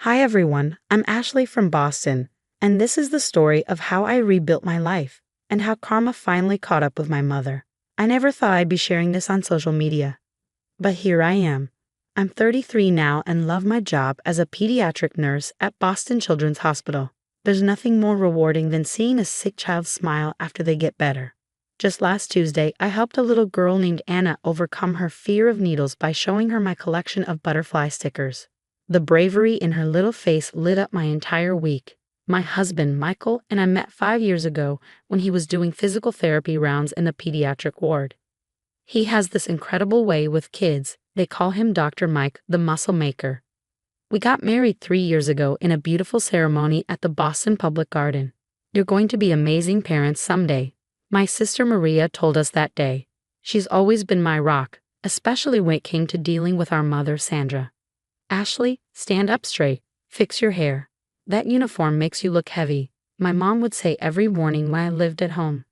Hi everyone, I'm Ashley from Boston, and this is the story of how I rebuilt my life and how karma finally caught up with my mother. I never thought I'd be sharing this on social media, but here I am. I'm 33 now and love my job as a pediatric nurse at Boston Children's Hospital. There's nothing more rewarding than seeing a sick child smile after they get better. Just last Tuesday, I helped a little girl named Anna overcome her fear of needles by showing her my collection of butterfly stickers. The bravery in her little face lit up my entire week. My husband, Michael, and I met 5 years ago when he was doing physical therapy rounds in the pediatric ward. He has this incredible way with kids. They call him Dr. Mike, the muscle maker. We got married 3 years ago in a beautiful ceremony at the Boston Public Garden. You're going to be amazing parents someday. My sister Maria told us that day. She's always been my rock, especially when it came to dealing with our mother, Sandra. Ashley, stand up straight. Fix your hair. That uniform makes you look heavy, my mom would say every morning when I lived at home.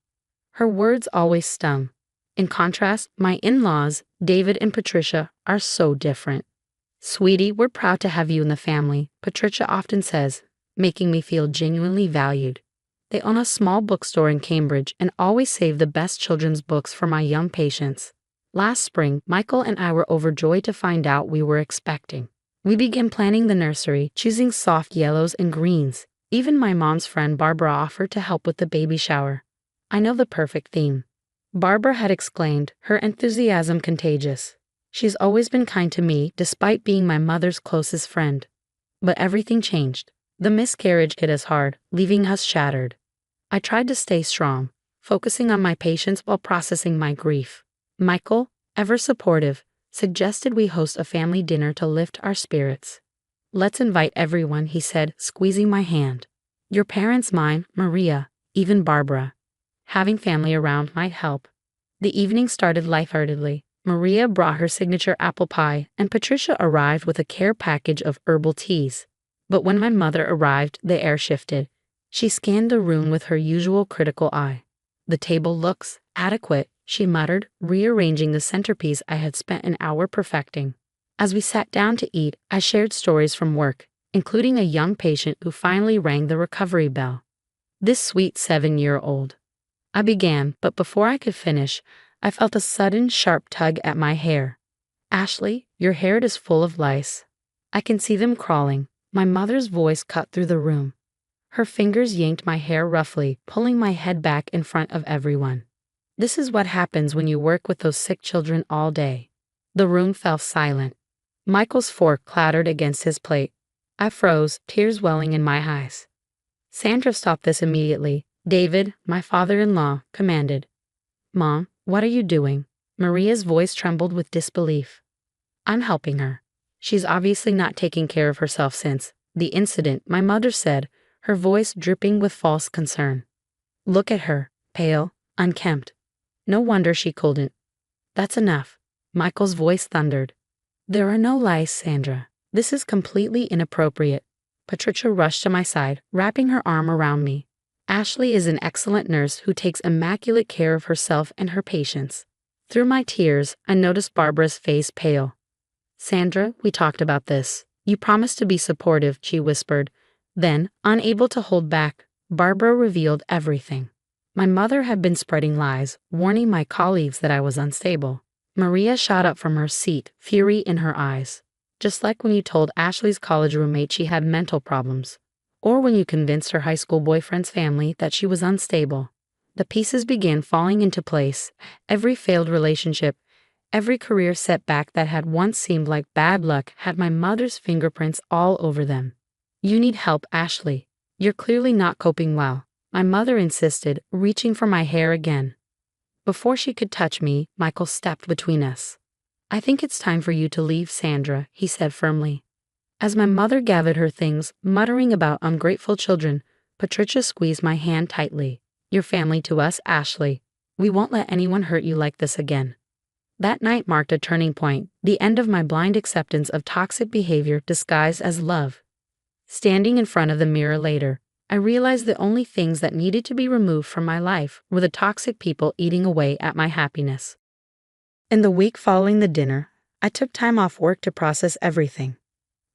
Her words always stung. In contrast, my in-laws, David and Patricia, are so different. Sweetie, we're proud to have you in the family, Patricia often says, making me feel genuinely valued. They own a small bookstore in Cambridge and always save the best children's books for my young patients. Last spring, Michael and I were overjoyed to find out we were expecting. We began planning the nursery, choosing soft yellows and greens. Even my mom's friend Barbara offered to help with the baby shower. I know the perfect theme. Barbara had exclaimed, her enthusiasm contagious. She's always been kind to me, despite being my mother's closest friend. But everything changed. The miscarriage hit us hard, leaving us shattered. I tried to stay strong, focusing on my patients while processing my grief. Michael, ever supportive, suggested we host a family dinner to lift our spirits. Let's invite everyone, he said, squeezing my hand. Your parents, mine, Maria, even Barbara. Having family around might help. The evening started lightheartedly. Maria brought her signature apple pie, and Patricia arrived with a care package of herbal teas. But when my mother arrived, the air shifted. She scanned the room with her usual critical eye. The table looks adequate, she muttered, rearranging the centerpiece I had spent an hour perfecting. As we sat down to eat, I shared stories from work, including a young patient who finally rang the recovery bell. This sweet 7-year-old. I began, but before I could finish, I felt a sudden, sharp tug at my hair. Ashley, your hair is full of lice. I can see them crawling. My mother's voice cut through the room. Her fingers yanked my hair roughly, pulling my head back in front of everyone. This is what happens when you work with those sick children all day. The room fell silent. Michael's fork clattered against his plate. I froze, tears welling in my eyes. Sandra stopped this immediately. David, my father-in-law, commanded. Mom, what are you doing? Maria's voice trembled with disbelief. I'm helping her. She's obviously not taking care of herself since the incident, my mother said, her voice dripping with false concern. Look at her, pale, unkempt. No wonder she couldn't. That's enough, Michael's voice thundered. There are no lies, Sandra. This is completely inappropriate. Patricia rushed to my side, wrapping her arm around me. Ashley is an excellent nurse who takes immaculate care of herself and her patients. Through my tears, I noticed Barbara's face pale. Sandra, we talked about this. You promised to be supportive, she whispered. Then, unable to hold back, Barbara revealed everything. My mother had been spreading lies, warning my colleagues that I was unstable. Maria shot up from her seat, fury in her eyes. Just like when you told Ashley's college roommate she had mental problems. Or when you convinced her high school boyfriend's family that she was unstable. The pieces began falling into place. Every failed relationship, every career setback that had once seemed like bad luck had my mother's fingerprints all over them. You need help, Ashley. You're clearly not coping well, my mother insisted, reaching for my hair again. Before she could touch me, Michael stepped between us. I think it's time for you to leave, Sandra, he said firmly. As my mother gathered her things, muttering about ungrateful children, Patricia squeezed my hand tightly. Your family to us, Ashley. We won't let anyone hurt you like this again. That night marked a turning point, the end of my blind acceptance of toxic behavior disguised as love. Standing in front of the mirror later, I realized the only things that needed to be removed from my life were the toxic people eating away at my happiness. In the week following the dinner, I took time off work to process everything.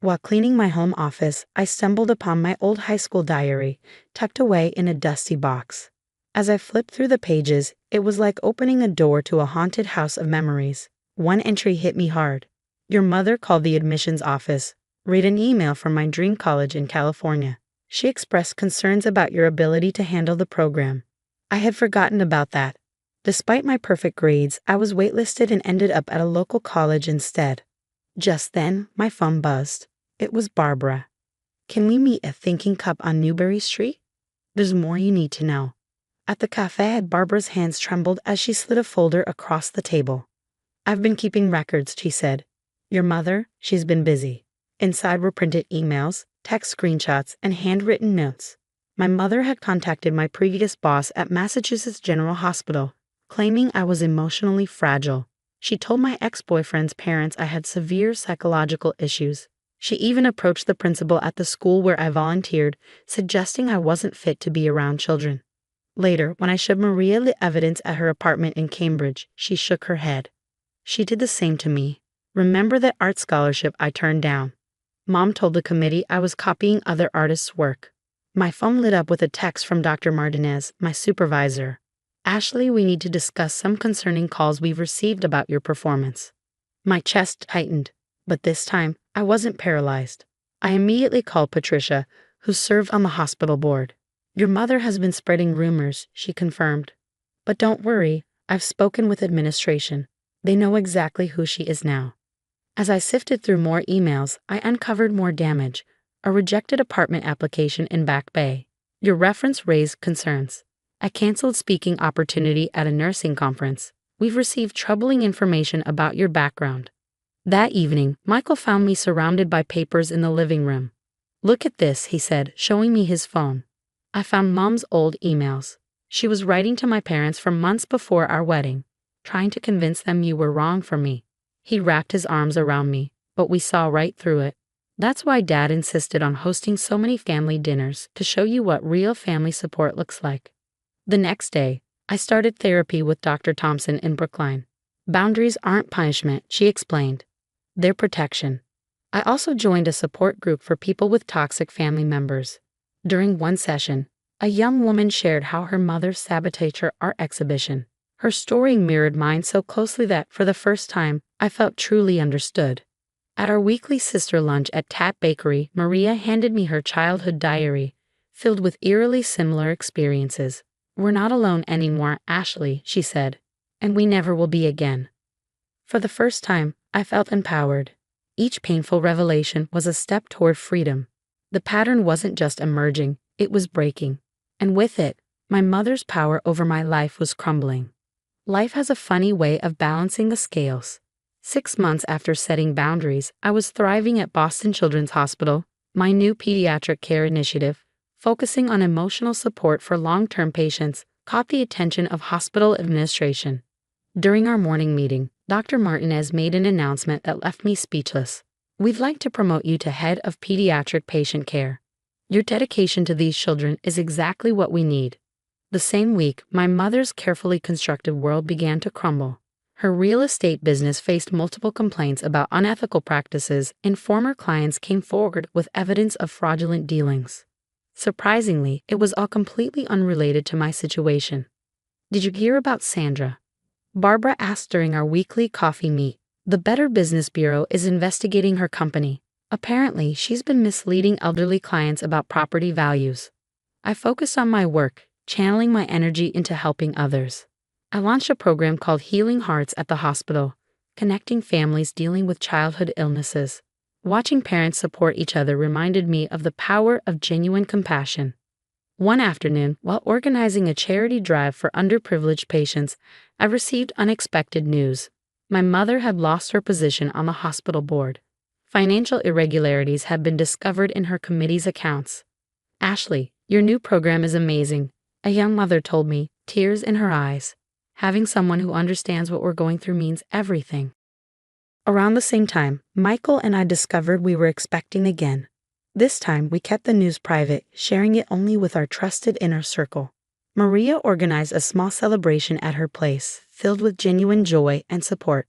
While cleaning my home office, I stumbled upon my old high school diary, tucked away in a dusty box. As I flipped through the pages, it was like opening a door to a haunted house of memories. One entry hit me hard. Your mother called the admissions office. Read an email from my dream college in California. She expressed concerns about your ability to handle the program. I had forgotten about that. Despite my perfect grades, I was waitlisted and ended up at a local college instead. Just then, my phone buzzed. It was Barbara. Can we meet at Thinking Cup on Newbury Street? There's more you need to know. At the cafe, Barbara's hands trembled as she slid a folder across the table. I've been keeping records, she said. Your mother, she's been busy. Inside were printed emails, text screenshots, and handwritten notes. My mother had contacted my previous boss at Massachusetts General Hospital, claiming I was emotionally fragile. She told my ex-boyfriend's parents I had severe psychological issues. She even approached the principal at the school where I volunteered, suggesting I wasn't fit to be around children. Later, when I showed Maria the evidence at her apartment in Cambridge, she shook her head. She did the same to me. Remember that art scholarship I turned down? Mom told the committee I was copying other artists' work. My phone lit up with a text from Dr. Martinez, my supervisor. Ashley, we need to discuss some concerning calls we've received about your performance. My chest tightened, but this time I wasn't paralyzed. I immediately called Patricia, who served on the hospital board. Your mother has been spreading rumors, she confirmed. But don't worry, I've spoken with administration. They know exactly who she is now. As I sifted through more emails, I uncovered more damage. A rejected apartment application in Back Bay. Your reference raised concerns. A canceled speaking opportunity at a nursing conference. We've received troubling information about your background. That evening, Michael found me surrounded by papers in the living room. Look at this, he said, showing me his phone. I found Mom's old emails. She was writing to my parents for months before our wedding, trying to convince them you were wrong for me. He wrapped his arms around me, but we saw right through it. That's why Dad insisted on hosting so many family dinners to show you what real family support looks like. The next day, I started therapy with Dr. Thompson in Brookline. Boundaries aren't punishment, she explained. They're protection. I also joined a support group for people with toxic family members. During one session, a young woman shared how her mother sabotaged her art exhibition. Her story mirrored mine so closely that, for the first time, I felt truly understood. At our weekly sister lunch at Tat Bakery, Maria handed me her childhood diary, filled with eerily similar experiences. We're not alone anymore, Ashley, she said, and we never will be again. For the first time, I felt empowered. Each painful revelation was a step toward freedom. The pattern wasn't just emerging, it was breaking. And with it, my mother's power over my life was crumbling. Life has a funny way of balancing the scales. 6 months after setting boundaries, I was thriving at Boston Children's Hospital, my new pediatric care initiative, focusing on emotional support for long-term patients, caught the attention of hospital administration. During our morning meeting, Dr. Martinez made an announcement that left me speechless. We'd like to promote you to head of pediatric patient care. Your dedication to these children is exactly what we need. The same week, my mother's carefully constructed world began to crumble. Her real estate business faced multiple complaints about unethical practices, and former clients came forward with evidence of fraudulent dealings. Surprisingly, it was all completely unrelated to my situation. Did you hear about Sandra? Barbara asked during our weekly coffee meet. The Better Business Bureau is investigating her company. Apparently, she's been misleading elderly clients about property values. I focused on my work, channeling my energy into helping others. I launched a program called Healing Hearts at the hospital, connecting families dealing with childhood illnesses. Watching parents support each other reminded me of the power of genuine compassion. One afternoon, while organizing a charity drive for underprivileged patients, I received unexpected news. My mother had lost her position on the hospital board. Financial irregularities had been discovered in her committee's accounts. Ashley, your new program is amazing, a young mother told me, tears in her eyes. Having someone who understands what we're going through means everything. Around the same time, Michael and I discovered we were expecting again. This time, we kept the news private, sharing it only with our trusted inner circle. Maria organized a small celebration at her place, filled with genuine joy and support.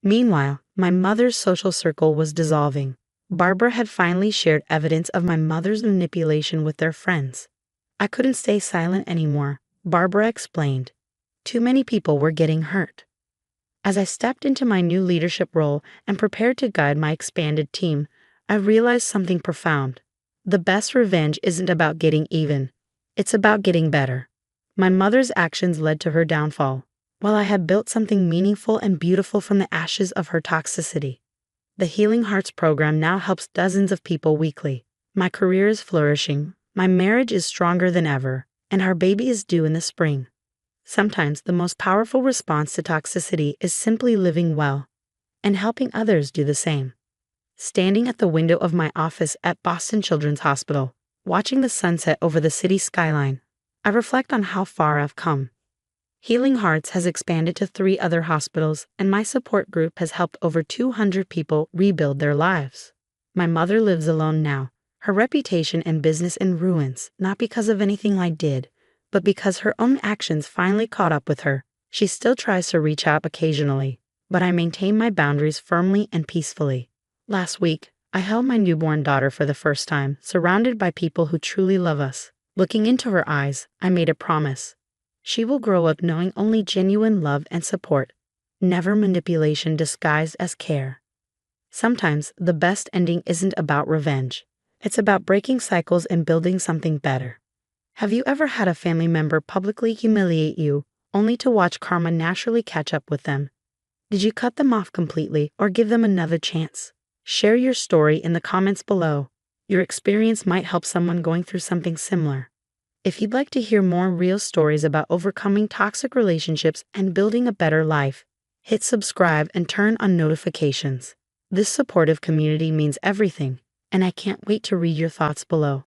Meanwhile, my mother's social circle was dissolving. Barbara had finally shared evidence of my mother's manipulation with their friends. I couldn't stay silent anymore, Barbara explained. Too many people were getting hurt. As I stepped into my new leadership role and prepared to guide my expanded team, I realized something profound. The best revenge isn't about getting even. It's about getting better. My mother's actions led to her downfall, while I had built something meaningful and beautiful from the ashes of her toxicity. The Healing Hearts program now helps dozens of people weekly. My career is flourishing, my marriage is stronger than ever, and our baby is due in the spring. Sometimes the most powerful response to toxicity is simply living well and helping others do the same. Standing at the window of my office at Boston Children's Hospital, watching the sunset over the city skyline, I reflect on how far I've come. Healing Hearts has expanded to 3 other hospitals, and my support group has helped over 200 people rebuild their lives. My mother lives alone now, her reputation and business in ruins, not because of anything I did, but because her own actions finally caught up with her. She still tries to reach out occasionally, but I maintain my boundaries firmly and peacefully. Last week, I held my newborn daughter for the first time, surrounded by people who truly love us. Looking into her eyes, I made a promise. She will grow up knowing only genuine love and support, never manipulation disguised as care. Sometimes the best ending isn't about revenge. It's about breaking cycles and building something better. Have you ever had a family member publicly humiliate you, only to watch karma naturally catch up with them? Did you cut them off completely or give them another chance? Share your story in the comments below. Your experience might help someone going through something similar. If you'd like to hear more real stories about overcoming toxic relationships and building a better life, hit subscribe and turn on notifications. This supportive community means everything, and I can't wait to read your thoughts below.